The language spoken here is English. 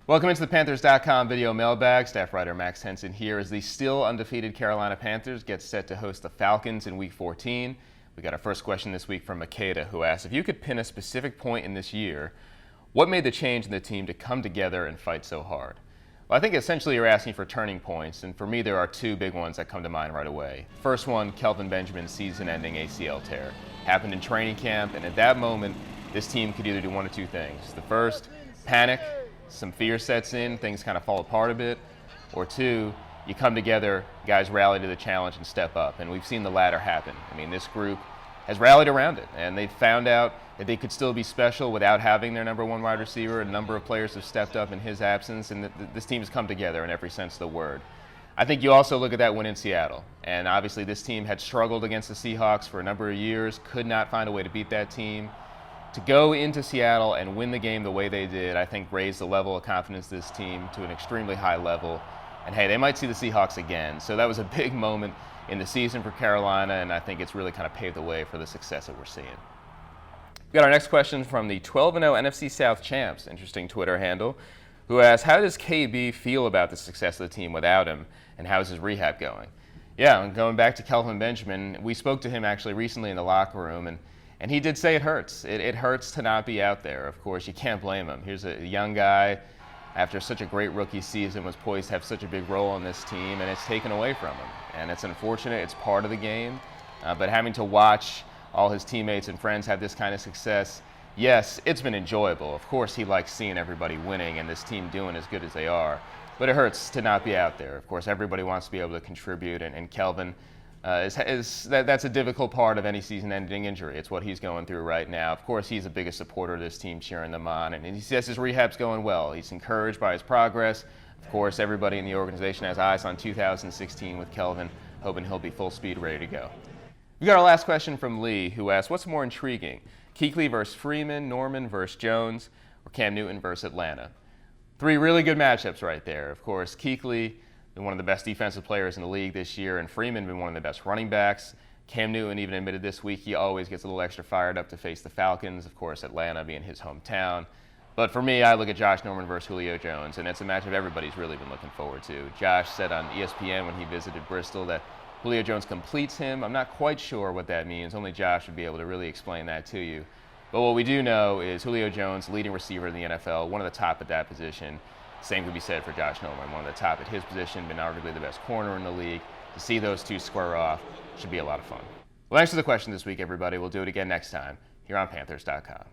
Welcome into the Panthers.com video mailbag. Staff writer Max Henson here as the still undefeated Carolina Panthers get set to host the Falcons in Week 14. We got our first question this week from Makeda, who asks, if you could pin a specific point in this year, what made the change in the team to come together and fight so hard? Well, I think essentially you're asking for turning points, and for me there are two big ones that come to mind right away. First one, Kelvin Benjamin's season-ending ACL tear. Happened in training camp, and at that moment, this team could either do one of two things. The first, panic, some fear sets in, things kind of fall apart a bit, or two, you come together, guys rally to the challenge and step up, and we've seen the latter happen. I mean, this group has rallied around it, and they found out that they could still be special without having their number one wide receiver. A number of players have stepped up in his absence, and this team has come together in every sense of the word. I think you also look at that win in Seattle, and obviously this team had struggled against the Seahawks for a number of years, could not find a way to beat that team. To go into Seattle and win the game the way they did, I think raised the level of confidence of this team to an extremely high level. And hey, they might see the Seahawks again. So that was a big moment in the season for Carolina, and I think it's really kind of paved the way for the success that we're seeing. We got our next question from the 12-0 NFC South champs, interesting Twitter handle, who asks, how does KB feel about the success of the team without him, and how is his rehab going? Yeah, and going back to Kelvin Benjamin, we spoke to him actually recently in the locker room, and he did say it hurts. It hurts to not be out there. Of course, you can't blame him. Here's a young guy, after such a great rookie season, was poised to have such a big role on this team, and it's taken away from him. And it's unfortunate. It's part of the game. But having to watch all his teammates and friends have this kind of success, yes, it's been enjoyable. Of course, he likes seeing everybody winning and this team doing as good as they are. But it hurts to not be out there. Of course, everybody wants to be able to contribute, and Kelvin, that's a difficult part of any season-ending injury. It's what he's going through right now. Of course, he's the biggest supporter of this team, cheering them on, and he says his rehab's going well. He's encouraged by his progress. Of course, everybody in the organization has eyes on 2016 with Kelvin, hoping he'll be full speed, ready to go. We got our last question from Lee, who asks, what's more intriguing, Kuechly versus Freeman, Norman versus Jones, or Cam Newton versus Atlanta? Three really good matchups right there. Of course, Kuechly, been one of the best defensive players in the league this year, and Freeman been one of the best running backs. Cam Newton even admitted this week he always gets a little extra fired up to face the Falcons, of course Atlanta being his hometown. But for me, I look at Josh Norman versus Julio Jones, and it's a matchup everybody's really been looking forward to. Josh said on ESPN when he visited Bristol that Julio Jones completes him. I'm not quite sure what that means. Only Josh would be able to really explain that to you. But what we do know is Julio Jones, leading receiver in the NFL, one of the top at that position. Same could be said for Josh Norman, one of the top at his position, been arguably the best corner in the league. To see those two square off should be a lot of fun. Well, thanks for the question this week, everybody. We'll do it again next time here on Panthers.com.